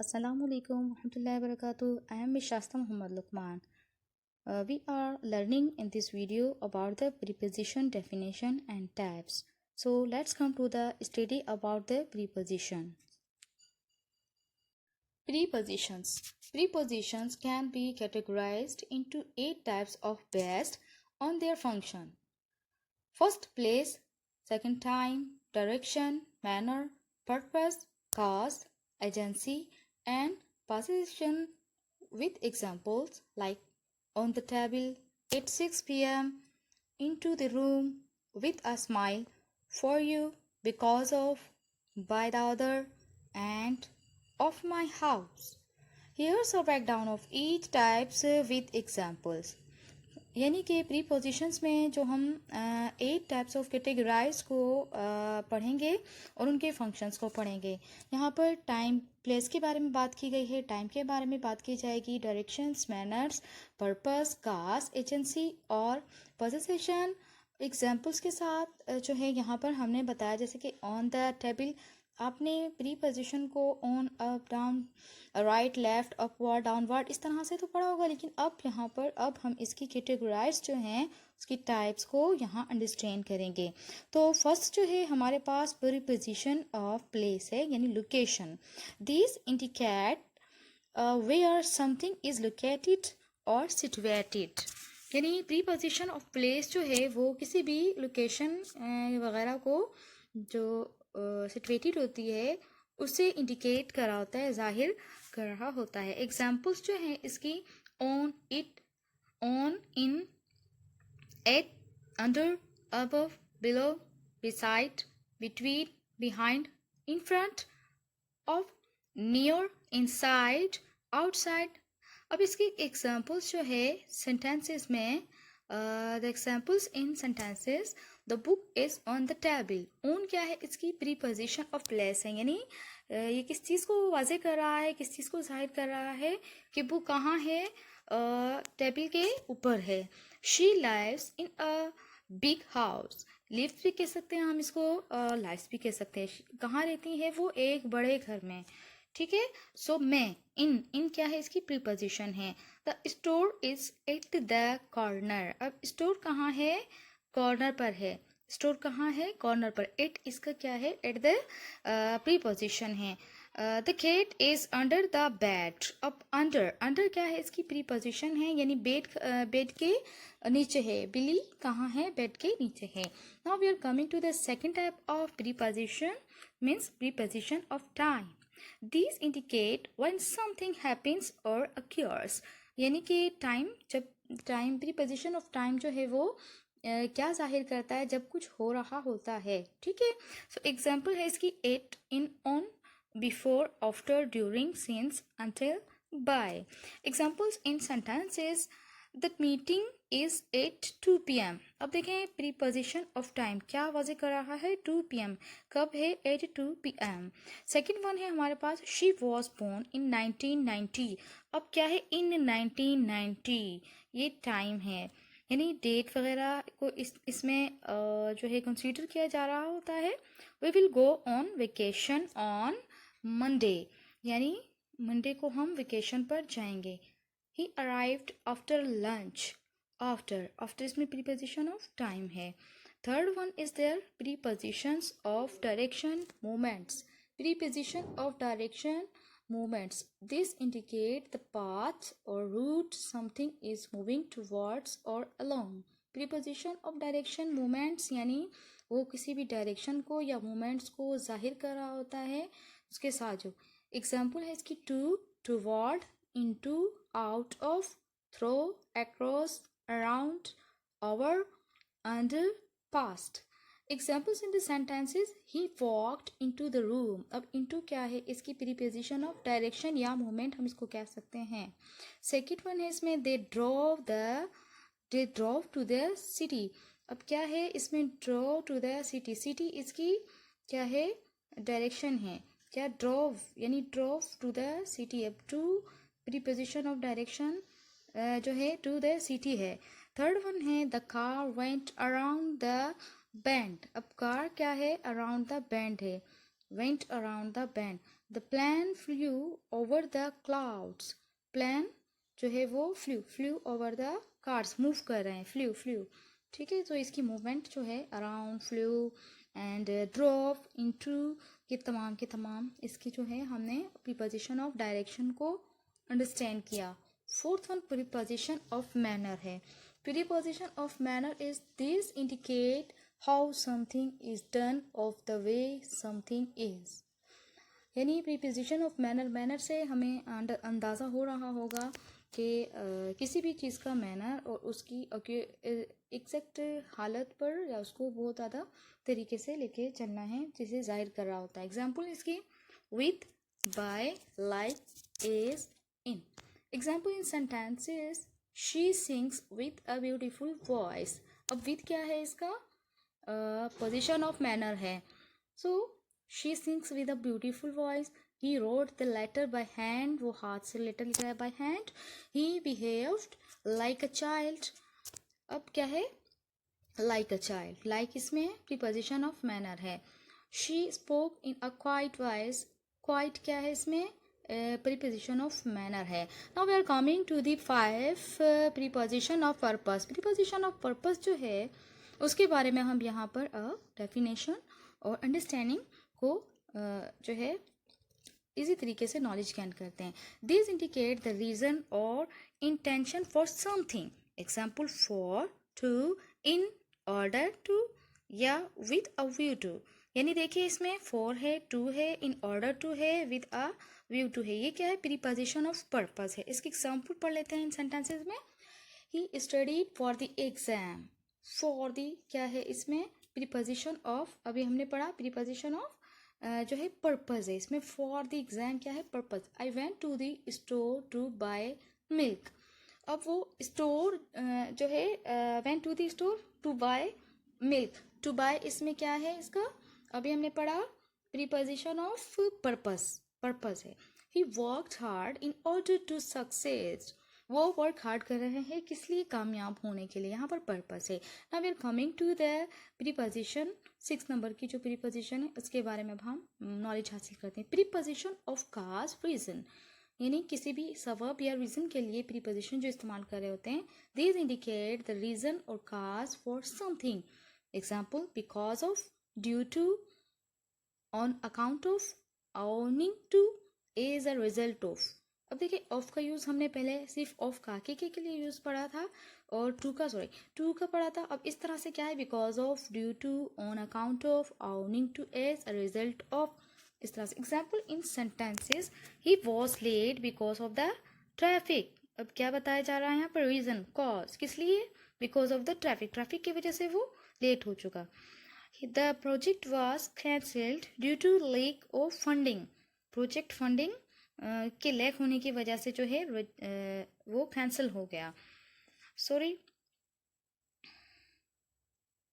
Assalamu alaikum warahmatullahi wabarakatuh. I am Ms. Shasta Muhammad Luqman. We are learning in this video about the preposition definition and types. So let's come to the study about the preposition. Prepositions. Prepositions can be categorized into 8 types of based on their function. First, place, second, time, direction, manner, purpose, cause, agency, and position, with examples like on the table at 6 p.m., into the room, with a smile, for you, because of, by the other, and of my house. Here's a breakdown of each types with examples. यानी कि prepositions में जो हम 8 types of categorise को पढ़ेंगे और उनके functions को पढ़ेंगे। यहाँ पर टाइम प्लेस के बारे में बात की गई है, टाइम के बारे में बात की जाएगी, directions, manners, purpose, cause, agency और पोजीशन एग्जाम्पल्स के साथ जो है यहाँ पर हमने बताया जैसे कि ऑन द टेबल आपने प्रीपोजिशन को on, up, down, right, left, upward, downward इस तरह से तो पढ़ा होगा, लेकिन अब यहाँ पर अब हम इसकी कैटेगराइज जो हैं उसकी टाइप्स को यहाँ अंडरस्टैंड करेंगे। तो फर्स्ट जो है हमारे पास प्रीपोजिशन ऑफ प्लेस है, यानी location. This indicate where something is located और सिचुएटेड। यानी प्रीपोजिशन ऑफ प्लेस जो है वो किसी भी लोकेशन वगैरह को जो सिचुएटेड होती है उसे इंडिकेट कर रहा होता है, जाहिर कर रहा होता है। एग्जाम्पल्स जो है इसकी on, it, on, in, at, under, above, below, beside, between, behind, in front of, near, inside, outside. अब इसकी एग्जाम्पल्स जो है सेंटेंसेस में, the examples in sentences, the book is on the table. On क्या है, इसकी प्रीपोजिशन ऑफ प्लेस है, यानी ये किस चीज़ को वाजे कर रहा है, किस चीज़ को जाहिर कर रहा है कि बुक कहाँ है, टेबल के ऊपर है। She lives in a big house. Lives भी कह सकते हैं हम इसको, लाइव्स भी कह सकते हैं। कहाँ रहती है वो, एक बड़े घर में। ठीक है। सो मैं, इन क्या है, इसकी प्रीपोजिशन है। The store is at the corner. अब स्टोर कहाँ है, कॉर्नर पर है। स्टोर कहाँ है, कॉर्नर पर। एट इसका क्या है, एट द प्रीपोजिशन है। The cat is under the bed. अब अंडर क्या है, इसकी प्रीपोजिशन है, यानी बेड के नीचे है। बिली कहाँ है, बेड के नीचे है। Now we are coming to the second type of preposition, means preposition of time. These indicate when something happens or occurs। यानी कि टाइम, जब टाइम, प्रीपोजिशन ऑफ टाइम जो है वो क्या जाहिर करता है, जब कुछ हो रहा होता है। ठीक है। सो एग्जाम्पल है इसकी at, in, on, before, after, during, since, until, by. Examples in sentences, that meeting is at 2 PM। अब देखें प्रीपोजिशन ऑफ टाइम क्या वाजे कर रहा है, 2 PM। कब है, एट 2 PM। सेकेंड वन है हमारे पास, शी वॉज बोर्न इन 1990। अब क्या है, इन 1990, ये टाइम है, यानी डेट वगैरह को इसमें जो है कंसीडर किया जा रहा होता है। We will go on vacation on Monday, यानी मंडे को हम वेकेशन पर जाएंगे। He arrived after lunch. After इसमें प्रीपोजिशन ऑफ टाइम है। Third one is there prepositions of direction, movements. Preposition of direction, movements. This indicate the path or route something is moving towards or along. Preposition of direction, movements यानी वो किसी भी direction को या movements को जाहिर कर रहा होता है उसके साथ। जो एग्जाम्पल है इसकी, to, toward, into, out of, through, across, around, over, under, past. Examples in the sentences, he walked into the room. अब इनटू क्या है, इसकी प्रीपोजिशन ऑफ डायरेक्शन या मूवमेंट हम इसको कह सकते हैं। सेकेंड वन है इसमें, they drove to the city. अब क्या है इसमें, drove to the city. City इसकी क्या है, डायरेक्शन है। क्या, ड्रोव, यानी ड्रोव टू द सिटी। अब टू प्रीपोजिशन ऑफ डायरेक्शन जो है टू द सिटी है। थर्ड वन है, the car went around the bend. अब कार क्या है, अराउंड द बैंड है, went around the bend. The plane flew over the clouds, plane जो है वो flew over the cards, move कर रहे हैं, फ्लू, ठीक है। तो इसकी मूवमेंट जो है around, through and drop into, ये तमाम के तमाम इसकी जो है हमने प्रीपोजिशन ऑफ डायरेक्शन को अंडरस्टैंड किया। Fourth one preposition of manner है। Preposition of manner is this indicate how something is done of the way something is, यानी प्रीपोजिशन ऑफ मैनर, मैनर से हमें अंदाज़ा हो रहा होगा कि किसी भी चीज़ का मैनर और उसकी एग्जैक्ट हालत पर या उसको बहुत ज़्यादा तरीके से लेके चलना है जिसे जाहिर कर रहा होता है। एग्जाम्पल इसकी with, by, like, as, in. Example in sentences, she sings with a beautiful voice. अब विथ क्या है, इसका पोजिशन ऑफ मैनर है। So she sings with a beautiful voice. He wrote the letter by hand, वो हाथ से letter लिख रहा है by hand. He behaved like a child. अब क्या है, लाइक अ चाइल्ड, लाइक इसमें प्रीपोजिशन ऑफ मैनर है। She spoke in a quite voice, quiet क्या है इसमें प्रीपोजिशन ऑफ मैनर है। Now we are coming to the 5 preposition of purpose. Preposition of purpose जो है उसके बारे में हम यहाँ पर डेफिनेशन और अंडरस्टैंडिंग को जो है इसी तरीके से नॉलेज गेन करते हैं। दिस इंडिकेट द रीजन और intention for something. Example for, to, in order to या विद अ व्यू टू। यानी देखिए इसमें फॉर है, टू है, इन ऑर्डर टू है, विद अ व्यू टू है। ये क्या है, प्रीपोजिशन ऑफ पर्पस है। इसके एग्जाम्पल पढ़ लेते हैं इन सेंटेंसेस में। He studied for the exam, for the क्या है इसमें प्रीपोजिशन ऑफ, अभी हमने पढ़ा प्रीपोजिशन ऑफ जो है पर्पस है। इसमें फॉर द एग्जाम क्या है, purpose. I went to the store to buy milk. अब वो स्टोर जो है went to the store to buy milk, to buy इसमें क्या है इसका, अभी हमने पढ़ा प्रीपोजिशन ऑफ पर्पस, पर्पस है। He worked hard in order to success, वो वर्क हार्ड कर रहे हैं किस लिए, कामयाब होने के लिए, यहाँ पर पर्पस है। Now we are coming to the preposition, 6 number की जो प्रीपोजिशन है उसके बारे में हम नॉलेज हासिल करते हैं। प्रीपोजिशन ऑफ काज रीजन, यानी किसी भी सबब या रीजन के लिए प्रीपोजिशन जो इस्तेमाल कर रहे होते हैं। दिस इंडिकेट द रीजन और cause for something. Example because of, due to, on account of, owing to, as a result of. अब देखिए ऑफ का यूज हमने पहले सिर्फ ऑफ का के लिए यूज पढ़ा था और टू का पढ़ा था। अब इस तरह से क्या है, because of, due to, on account of, owing to, as a result of, इस तरह से। Example in sentences, he was late because of the traffic. अब क्या बताया जा रहा है यहाँ पर, रीजन, कॉज, किस लिए, because of the traffic, traffic की वजह से वो लेट हो चुका। The project was cancelled due to lack of funding, project funding के लैक होने की वजह से जो है वो कैंसिल हो गया। सॉरी,